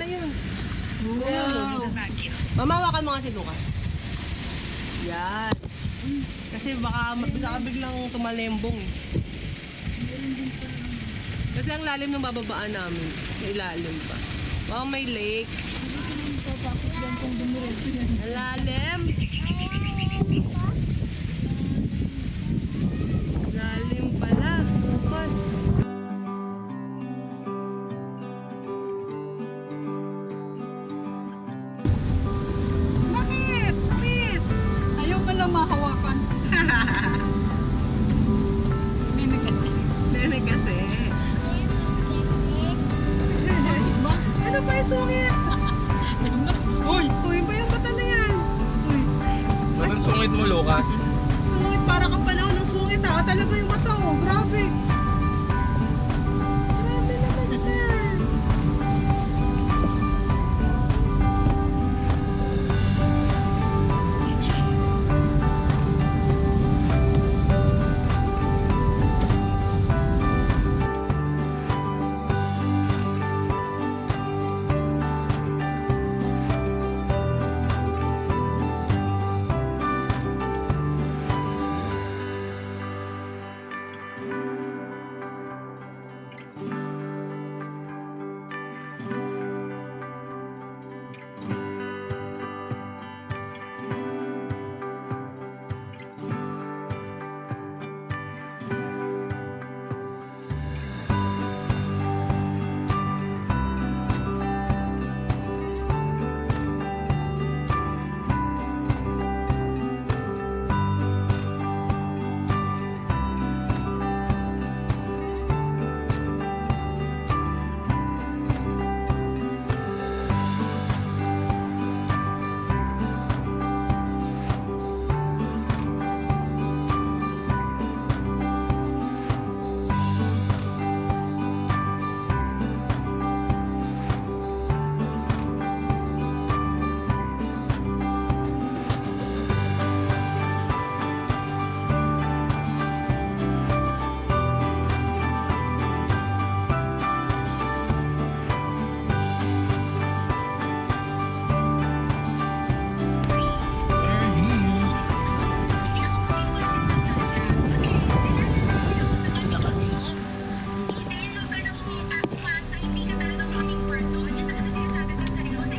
na yun. Wow. Mamawakan mo nga si Lucas. Yan. Kasi baka biglang tumalembong. Kasi ang lalim ng bababaan namin. Sa ilalim pa. Wow, may lake. Ang lalim. Lalim pala. Lucas. Bakit? Sweet! Ayaw ka lang mahawakan. Nene kasi. Nene kasi. Bakit ba? Ano pa yung sungit? Uy! Uy, ba yung mata na yan? Uy! Anong sungit mo, Lucas? Sungit, para kang panahon ng sungit. Talaga yung mata, oh. Grabe. Grabe naman siya.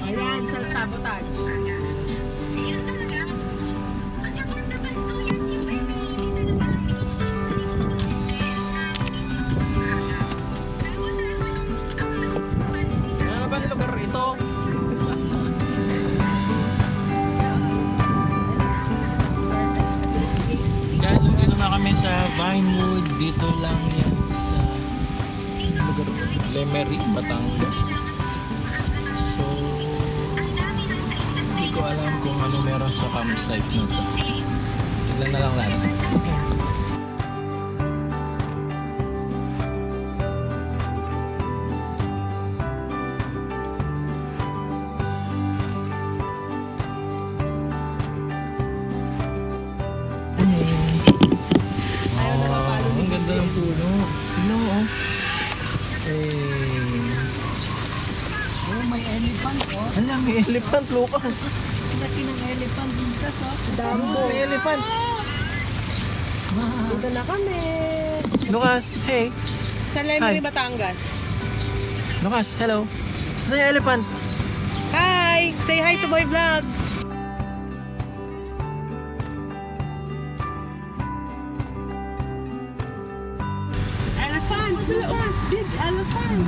Ayan, self-sabotage. Ano ba lugar ito? Guys, dito na kami sa Vinewood. Dito lang yan sa lugar Lemery, Batangas. So, hindi ko alam kung ano meron sa campsite na to. Tignan na lang natin. Ayaw na mapalo ni Ang ganda ng puno. Tignan mo, oh. Oh, may elephant, oh. Hala, may elephant, Lucas. Laki ng elephant dito, oh. Dambo. Lucas, may elephant. Dito na kami. Lucas, hey. Sa Lemery, Hi. Batangas. Lucas, hello. Saan yung elephant? Hi! Say hi to my vlog. Elephant! Lucas! Big elephant!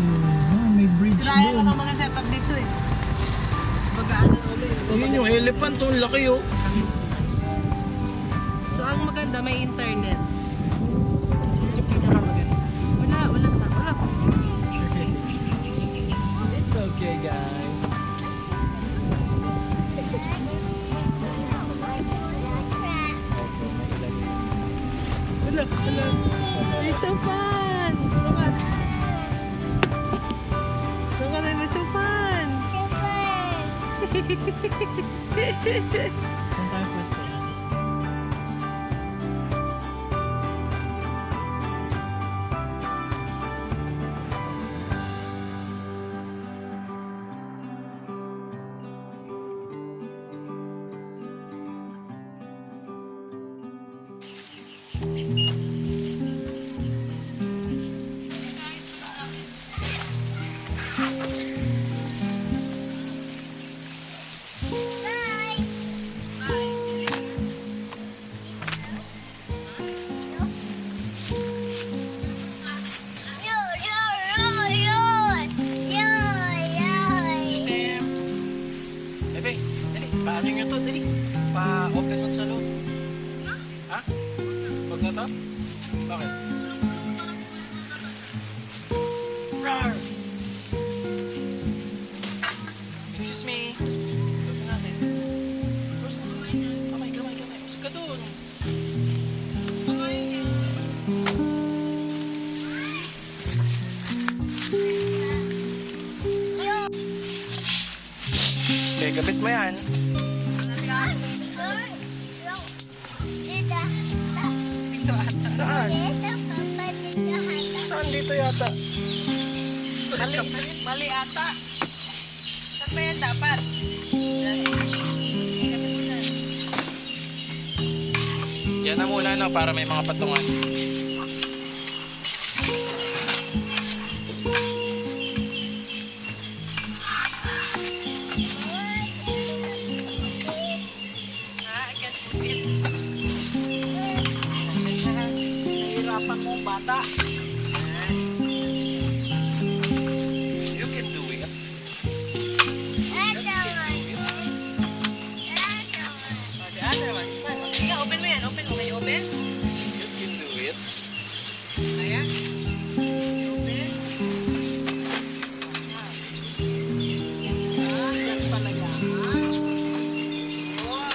May bridge Try lang doon. ang mga setup dito eh. Bagaan na ulit. Yun yung elephant, oh. Laki, oh. So ang maganda, may internet. Yung pinakamaganda. Wala pa. It's okay, guys. Hello. It's so fun! Look at it, it's so fun! Saan tayo pwesto? Sam! Bebe, dali. Paano nyo to? Dali. Pa-open mo sa loob. Ha? Huwag na to? Bakit? Rar! Excuse me. Gusto natin. Gusto mo? Kamay. Gusto ka doon. Okay, gabit mo yan. Saan? Saan dito yata? Mali ata. Saan ba yan dapat? Yan na muna no, para may mga patungan. Nahihirapan mo bata. You can do it. The other one. Sige, open mo yan. Open mo. May open? You can do it. Ayan. Open. Yan pala yan. Wow.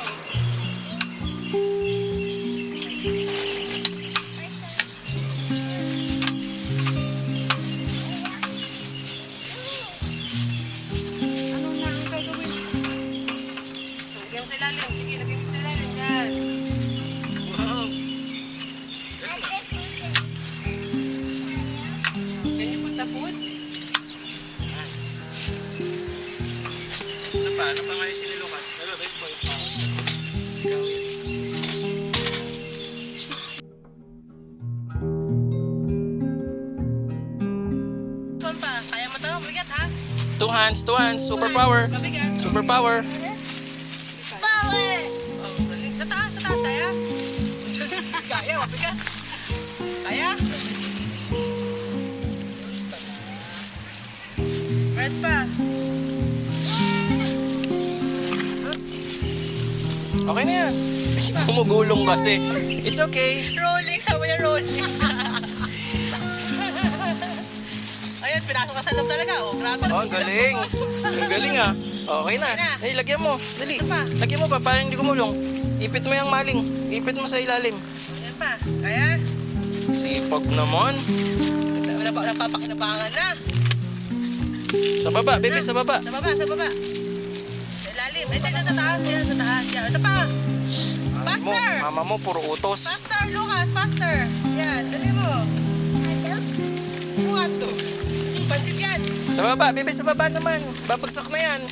Ano na ang gagawin? Lagyan mo sa ilalim. Sige, lagyan mo sa ilalim. Yan. Wow. Can you put the food? Ano pa? Ano pa nga yung sinilukas? Ano ba yung point pa? Ikaw yun. Saan pa? Kaya mo ito? Mabigat ha? Two hands. Superpower. Mabigat. Superpower. Oh, galing. Sa taas, kaya? Kaya, mabigat. Kaya? Red pa. Okay na yan. Gumugulong kasi. It's okay. Rolling, sabi niya rolling. Ayan, pinasok ka sa loob talaga. Oh, grabe. Oh, ang galing. Ang galing ah. Okay na. Okay na. Ay, lagyan mo. Dali. Ito pa. Lagyan mo pa para hindi gumulong. Ipit mo yung maling. Ipit mo sa ilalim. Ayan pa. Kaya? Sipag naman. Napapakinabangan na. Sa baba, bebe, sa baba. Sa baba. Sa ilalim. Ay, sa taas. Yan, sa taas. Yan. Ito pa. Faster. Mama mo, puro utos. Faster, Lucas. Faster. Yan, dali mo. What to? Pansit yan. Sa baba, bebe, sa baba naman. Babagsak na yan.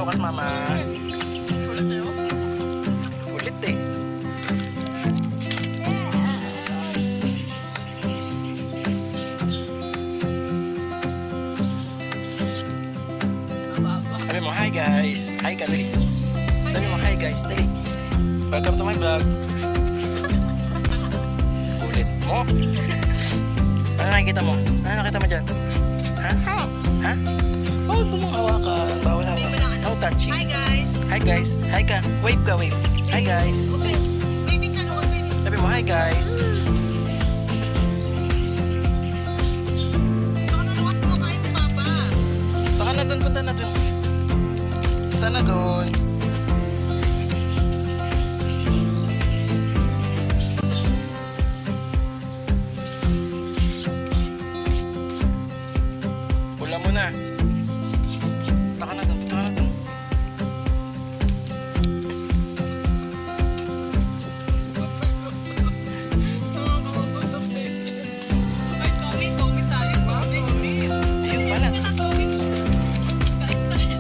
Lucas, mama. Ulit tayo. Kulit eh. Sabi mo, hi guys. Hi ka, dali. Sabi mo, hi guys, dali. Welcome to my vlog. Kulit mo. Ano nakikita mo? Ano nakita mo dyan? Ha? Ha? Bawal ko mong hawakan. Bawal hawakan. No touching. Hi guys. Hi guys. Hi ka. Wave ka, wave. Hi guys. Okay. Baby ka naman, baby. Sabi mo, hi guys. Baka na naman kumakain si Papa. Punta ka na dun, punta na dun. Punta na dun. Pula mo na. Punta ka na dun, punta ka na dun. Ay, Tommy tayo. Tommy. Ayun pala. Tommy. Kain tayo.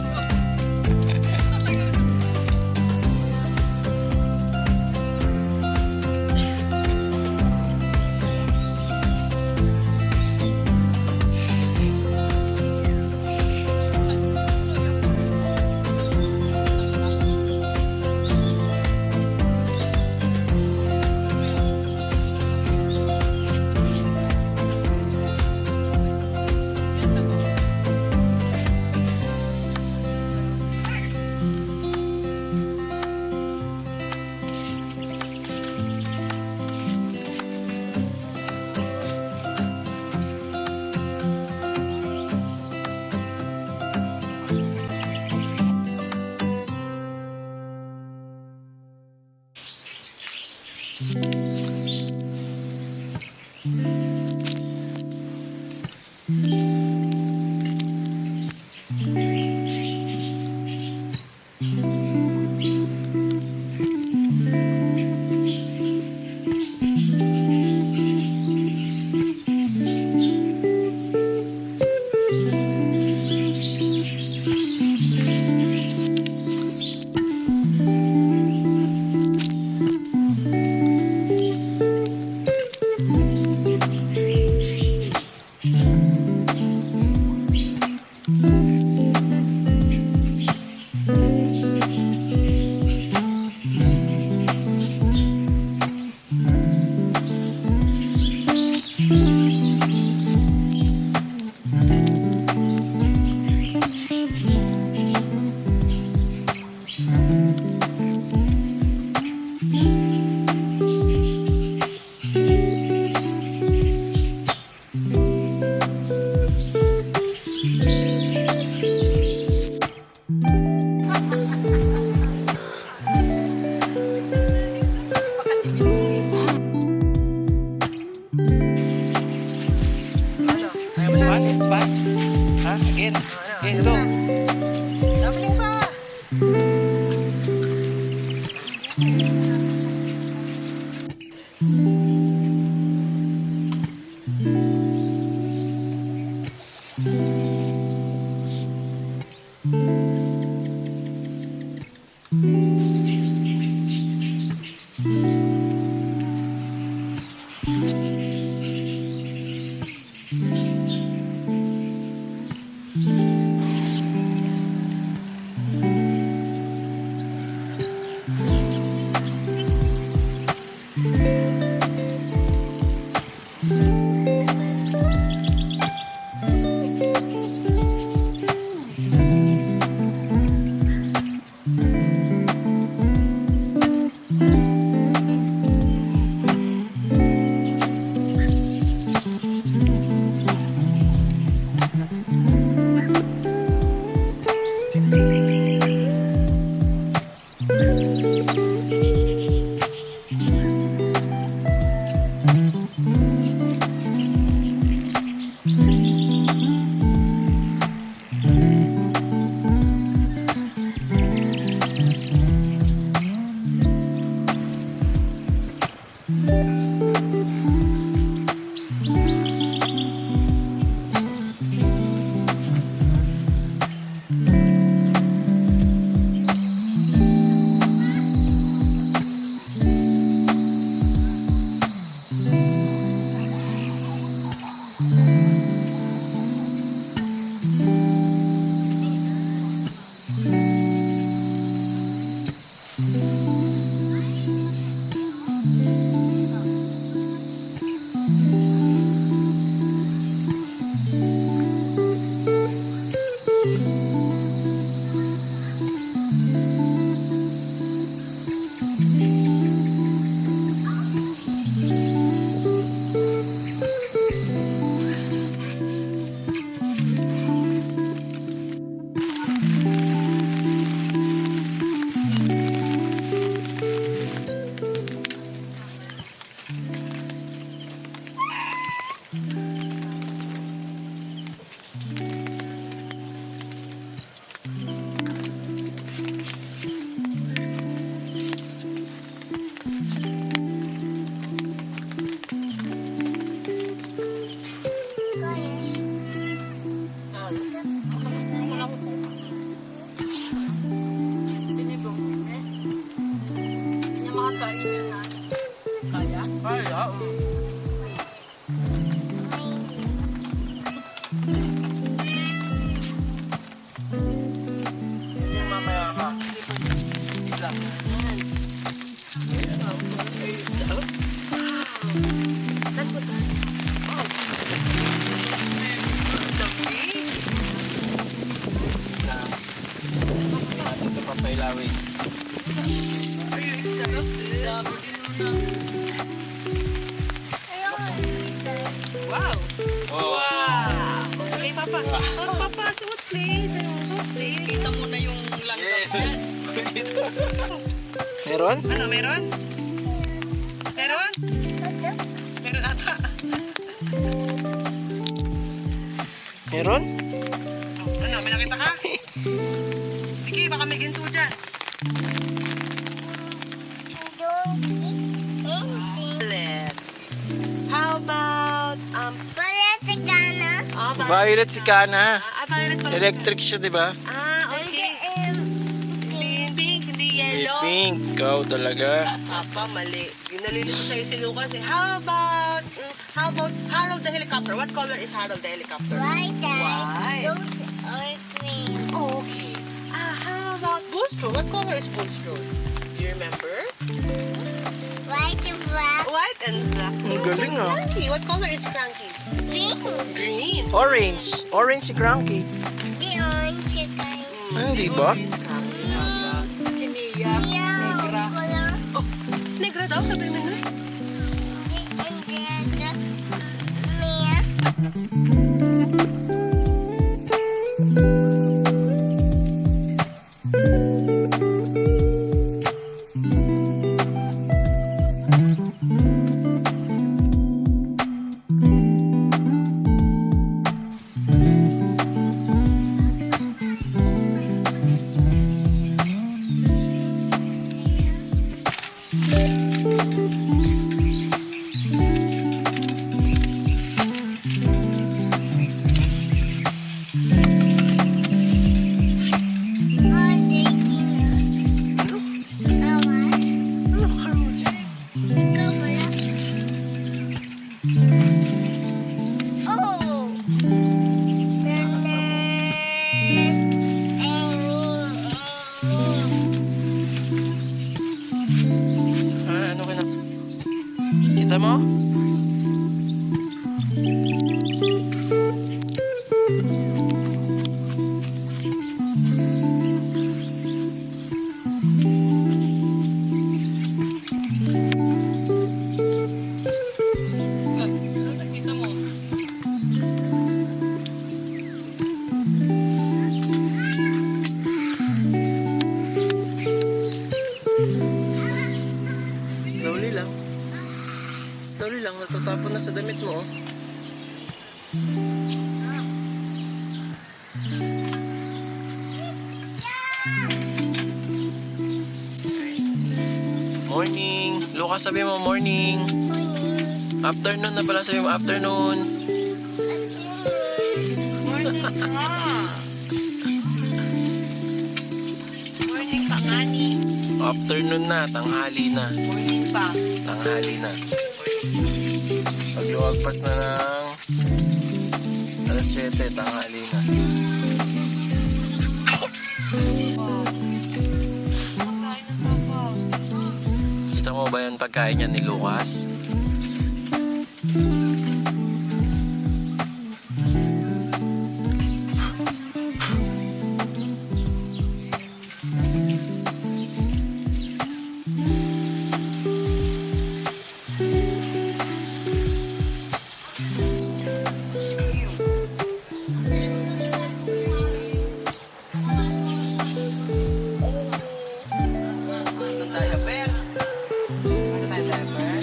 It's fun, it's fun. Ha? Again. Again, go. Traveling pa. Kain yan ha. Kaya? Ay, Yung mamaya ka. Isa. That's what Natin ito papailawin. Ay, sarap. Dami din nun Wow. Oh. Wow. Okay, Papa. Suot, Papa. Suot, please. Suot, please. Kita mo na yung langgam dyan. Meron? Ano, meron? Meron? Meron ata. Meron? Ano, may nakita ka? Sige, baka may ginto dyan. How about, Violet si Kana. violet pala. Electric siya, di ba? Okay. Hindi pink, hindi May yellow. pink. Ikaw talaga. Papa, mali. Ginalilito sa'yo si Lucas eh. How about Harold the helicopter? What color is Harold the helicopter? White. Okay. How about Bullstroll? What color is Bullstroll? Do you remember? White and black. Ang galing ah. Cranky. What color is Cranky? Green. Orange. Orange si Cranky. Hindi ba? Si Nia. Negra. Negra daw, sabi mo na. Ano ka na? Kita mo? Nakita mo. Slowly lang. Slowly lang. Natatapon na sa damit mo. Oh. Morning. Lucas, sabi mo morning. Afternoon na pala, sabi mo afternoon. Morning ka. Morning pa nga ni. Afternoon na, tanghali na. Morning pa. Tanghali na. Pagluwagpas na ng alas 7, tanghali na. Pagkain ng Papa. Kita mo ba yung pagkain niya ni Lucas? Ano tayo, Per? Ano tayo, Per?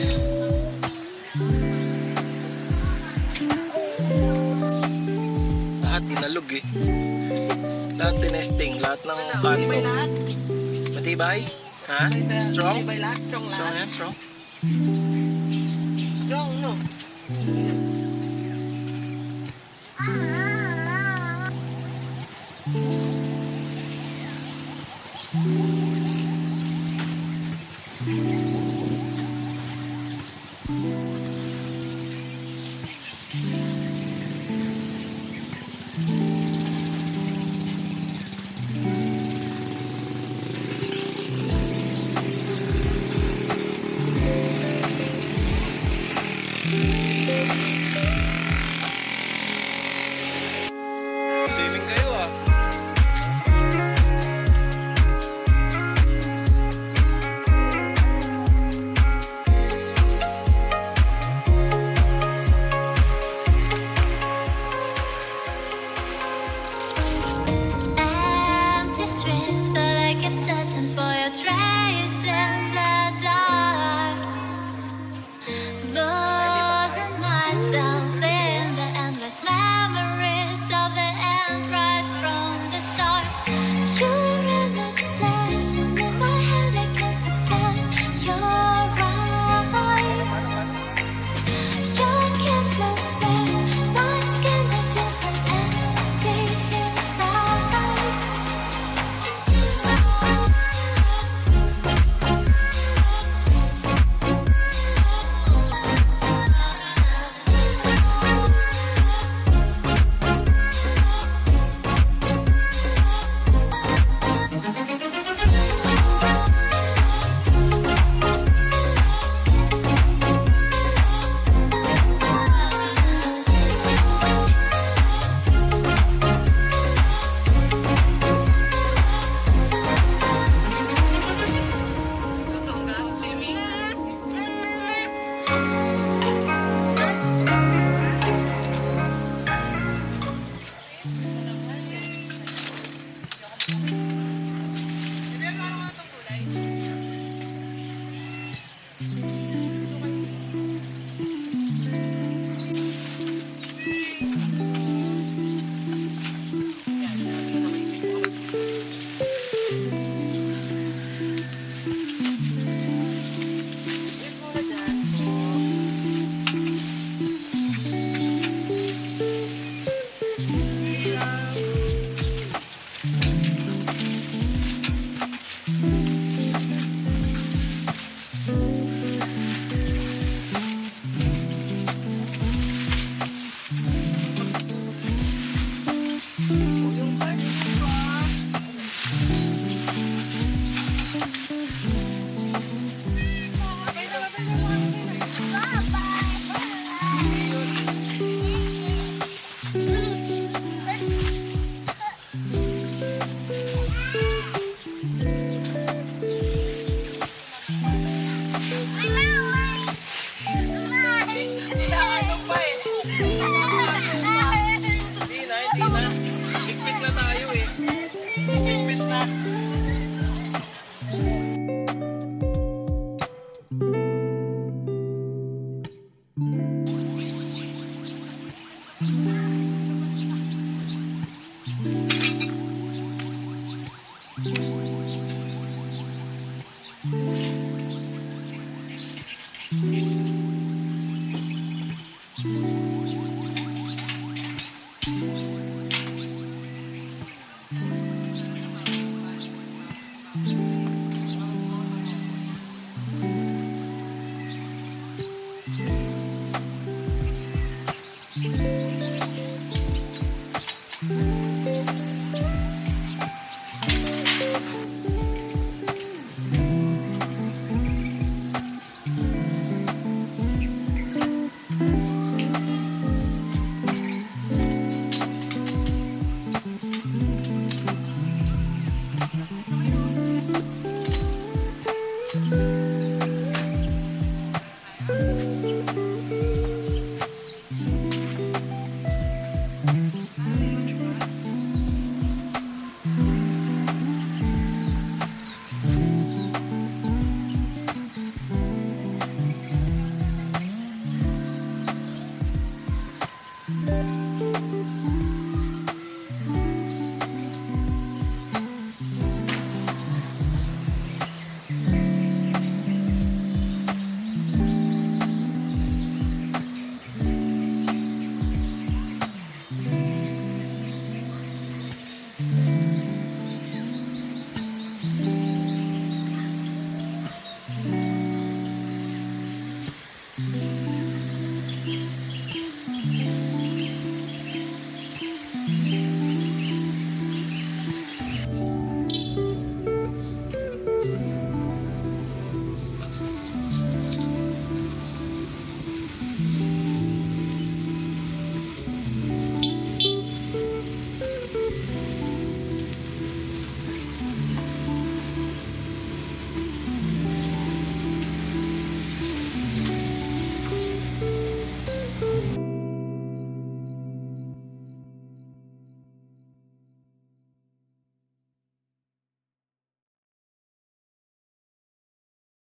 Lahat inalog eh. Lahat tinesting, lahat ng Matibay kanto. lahat. Matibay? Ha? Strong? Matibay lahat. Strong Strong lahat. yan, strong? Strong, no?